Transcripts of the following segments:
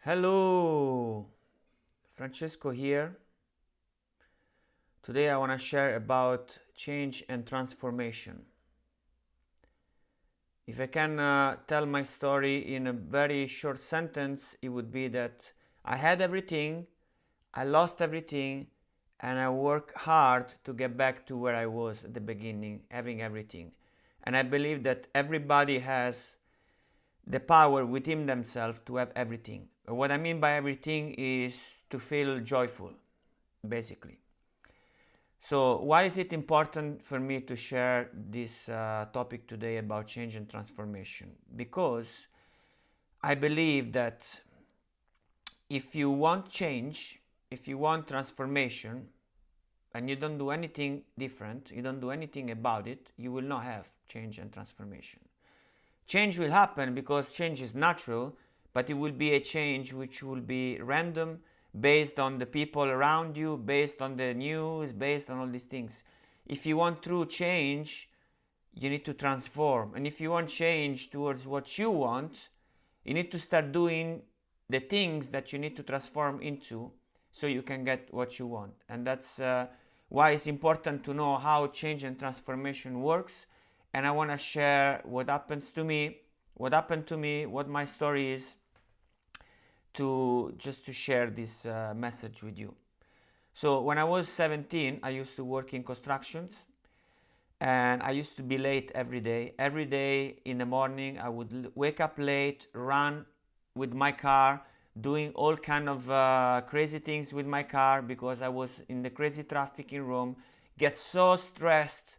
Hello, Francesco here. Today I want to share about change and transformation. If I can tell my story in a very short sentence, it would be that I had everything, I lost everything, and I work hard to get back to where I was at the beginning, having everything. And I believe that everybody has the power within themselves to have everything. What I mean by everything is to feel joyful, basically. So, why is it important for me to share this topic today about change and transformation? Because I believe that if you want change, if you want transformation, and you don't do anything different, you don't do anything about it, you will not have change and transformation. Change will happen because change is natural, but it will be a change which will be random, based on the people around you, based on the news, based on all these things. If you want true change, you need to transform. And if you want change towards what you want, you need to start doing the things that you need to transform into so you can get what you want. And that's why it's important to know how change and transformation works. And I want to share what happened to me, what my story is, to share this message with you. So when I was 17, I used to work in constructions, and I used to be late every day. Every day in the morning, I would wake up late, run with my car, doing all kind of crazy things with my car because I was in the crazy traffic in Rome. Get so stressed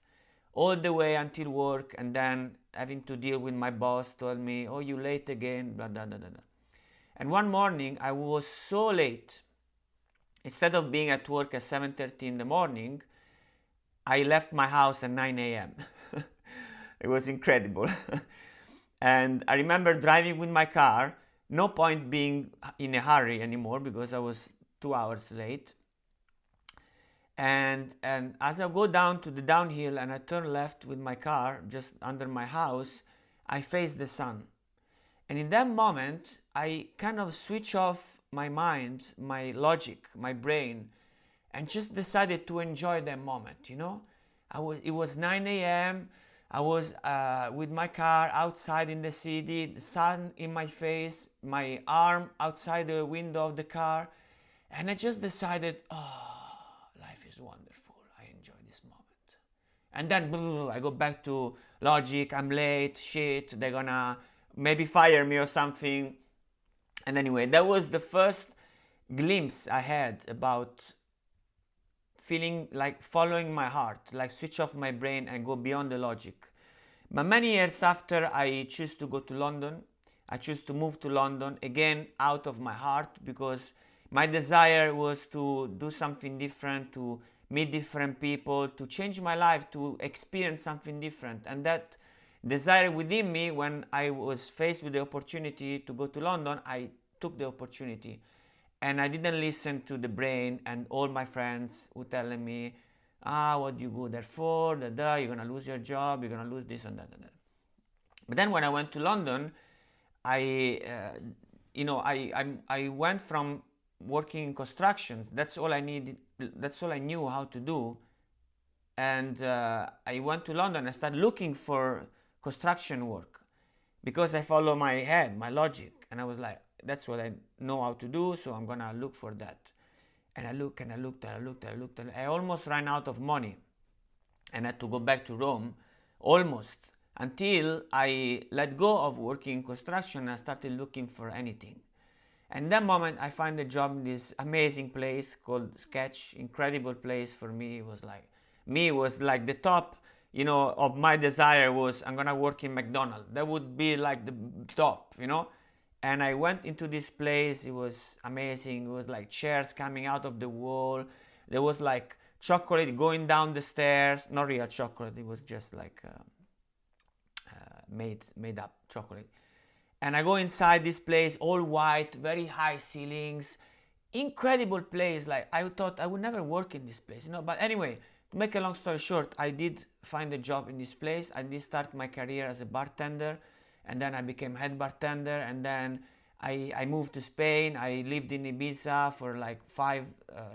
all the way until work, and then having to deal with my boss told me, "Oh, you late again," blah blah blah blah. And one morning I was so late. Instead of being at work at 7:30 in the morning, I left my house at 9 a.m. It was incredible. And I remember driving with my car, no point being in a hurry anymore because I was 2 hours late. And as I go down to the downhill and I turn left with my car just under my house, I face the sun. And in that moment, I kind of switch off my mind, my logic, my brain, and just decided to enjoy that moment. It was 9 a.m. I was with my car outside in the city, the sun in my face, my arm outside the window of the car, and I just decided, oh, life is wonderful. I enjoy this moment. And then I go back to logic. I'm late. Shit, they're gonna maybe fire me or something. And anyway, that was the first glimpse I had about feeling like following my heart, like switch off my brain and go beyond the logic. But many years after, I choose to go to London. I choose to move to London again out of my heart because my desire was to do something different, to meet different people, to change my life, to experience something different. And that desire within me, when I was faced with the opportunity to go to London, I took the opportunity. And I didn't listen to the brain and all my friends who telling me, what do you go there for? You're gonna lose your job, you're gonna lose this and that and that. But then when I went to London, I went from working in constructions. That's all I needed. That's all I knew how to do. And I went to London and started looking for construction work because I follow my head, my logic, and I was like, that's what I know how to do, so I'm gonna look for that. And I looked and I looked and I looked and I looked and I almost ran out of money and had to go back to Rome, almost, until I let go of working in construction and started looking for anything. And that moment I find a job in this amazing place called Sketch, incredible place for me. It was like the top, of my desire was I'm gonna work in McDonald's. That would be like the top. And I went into this place. It was amazing. It was like chairs coming out of the wall. There was like chocolate going down the stairs. Not real chocolate. It was just like made up chocolate. And I go inside this place, all white, very high ceilings, incredible place. Like I thought I would never work in this place. But anyway, to make a long story short, I did find a job in this place. I did start my career as a bartender, and then I became head bartender, and then I moved to Spain. I lived in Ibiza for like 5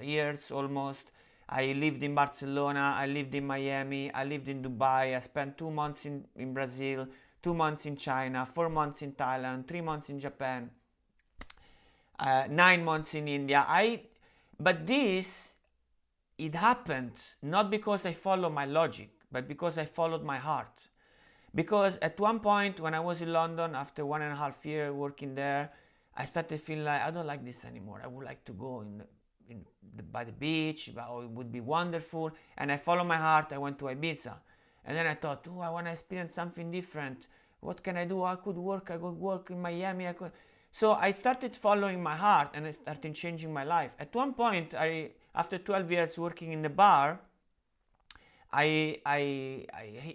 years almost. I lived in Barcelona. I lived in Miami. I lived in Dubai. I spent 2 months in Brazil, 2 months in China, 4 months in Thailand, 3 months in Japan, 9 months in India. But this, it happened not because I followed my logic, but because I followed my heart. Because at one point when I was in London, after 1.5 years working there, I started feeling like I don't like this anymore. I would like to go by the beach. Oh, it would be wonderful. And I followed my heart. I went to Ibiza. And then I thought, oh, I want to experience something different. What can I do? I could work in Miami. So I started following my heart and I started changing my life. At one point, after 12 years working in the bar, I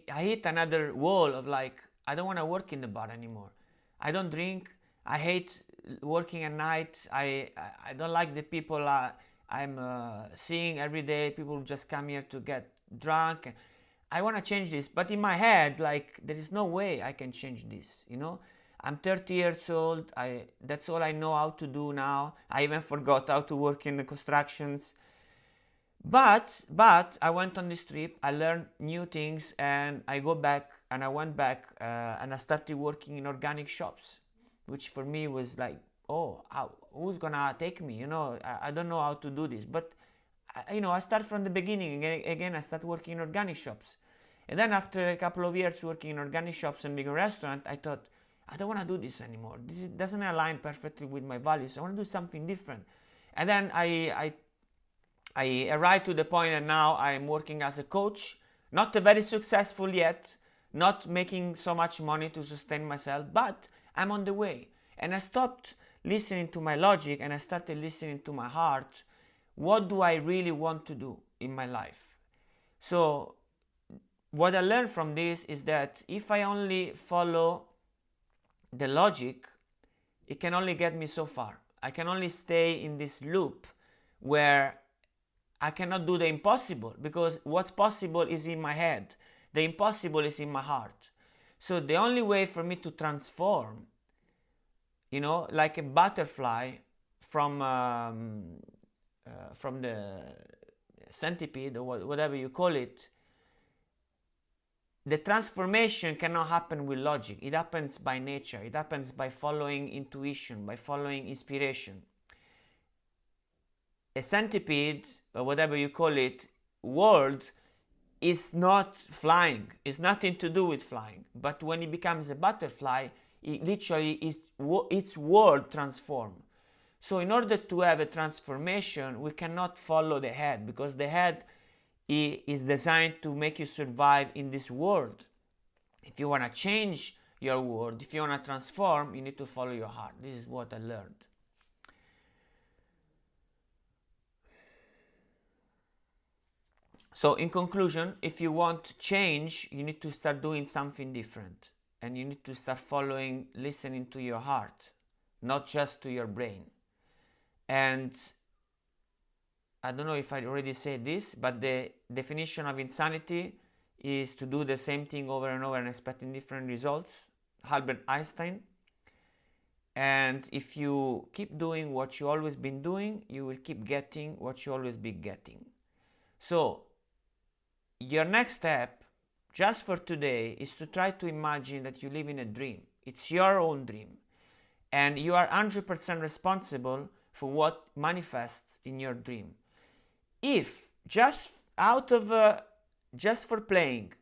hit another wall of like, I don't want to work in the bar anymore. I don't drink. I hate working at night. I don't like the people I'm seeing every day. People just come here to get drunk. I want to change this, but in my head, like, there is no way I can change this. I'm 30 years old. That's all I know how to do now. I even forgot how to work in the constructions. But I went on this trip. I learned new things, and I went back and I started working in organic shops, which for me was like, oh, who's gonna take me? I don't know how to do this, but I start from the beginning again. I start working in organic shops, and then after a couple of years working in organic shops and being a restaurant, I thought, I don't want to do this anymore. This doesn't align perfectly with my values. I want to do something different. And then I arrived to the point that now I'm working as a coach, not very successful yet, not making so much money to sustain myself, but I'm on the way. And I stopped listening to my logic and I started listening to my heart. What do I really want to do in my life? So what I learned from this is that if I only follow the logic, it can only get me so far. I can only stay in this loop where I cannot do the impossible, because what's possible is in my head. The impossible is in my heart. So the only way for me to transform, like a butterfly from the centipede or whatever you call it, the transformation cannot happen with logic. It happens by nature. It happens by following intuition, by following inspiration. A centipede, or whatever you call it, world is not flying. It's nothing to do with flying. But when it becomes a butterfly, it literally is its world transformed. So in order to have a transformation, we cannot follow the head, because the head is designed to make you survive in this world. If you want to change your world, if you want to transform, you need to follow your heart. This is what I learned. So in conclusion, if you want change, you need to start doing something different. And you need to start listening to your heart, not just to your brain. And I don't know if I already said this, but the definition of insanity is to do the same thing over and over and expecting different results. Albert Einstein. And if you keep doing what you always been doing, you will keep getting what you always been getting. So your next step, just for today, is to try to imagine that you live in a dream. It's your own dream. And you are 100% responsible for what manifests in your dream. If, just for playing,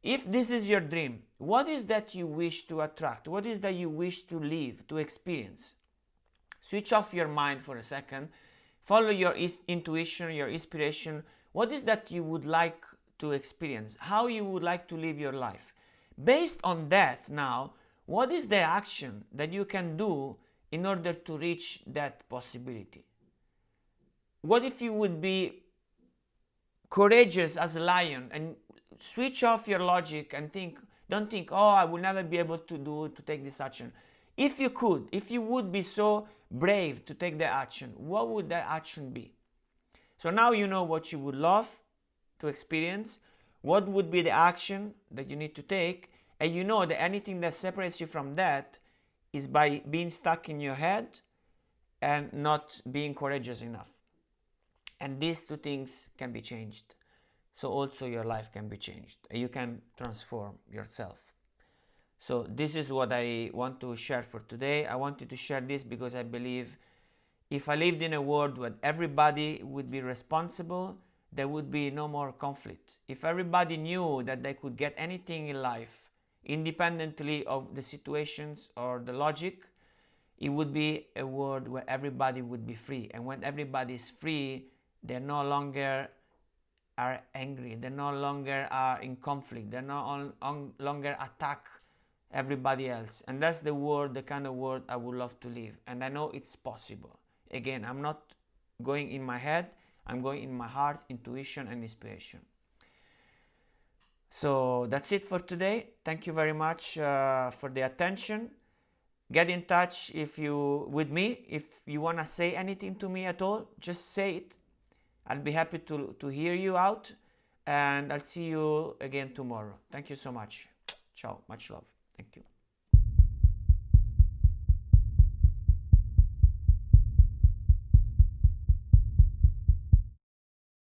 if this is your dream, what is that you wish to attract? What is that you wish to live, to experience? Switch off your mind for a second. Follow your intuition, your inspiration. What is that you would like to experience? How you would like to live your life? Based on that now, what is the action that you can do in order to reach that possibility? What if you would be courageous as a lion and switch off your logic and don't think, oh, I will never be able to take this action. If you could, if you would be so brave to take the action, what would that action be? So now you know what you would love to experience, what would be the action that you need to take, and you know that anything that separates you from that is by being stuck in your head and not being courageous enough. And these two things can be changed. So also your life can be changed. You can transform yourself. So this is what I want to share for today. I wanted to share this because I believe if I lived in a world where everybody would be responsible, there would be no more conflict. If everybody knew that they could get anything in life independently of the situations or the logic, it would be a world where everybody would be free. And when everybody is free, they no longer are angry, they no longer are in conflict, they no longer attack everybody else. And that's the world, the kind of world I would love to live. And I know it's possible. Again, I'm not going in my head, I'm going in my heart, intuition and inspiration. So that's it for today. Thank you very much for the attention. Get in touch with me. If you want to say anything to me at all, just say it. I'll be happy to hear you out, and I'll see you again tomorrow. Thank you so much. Ciao. Much love. Thank you.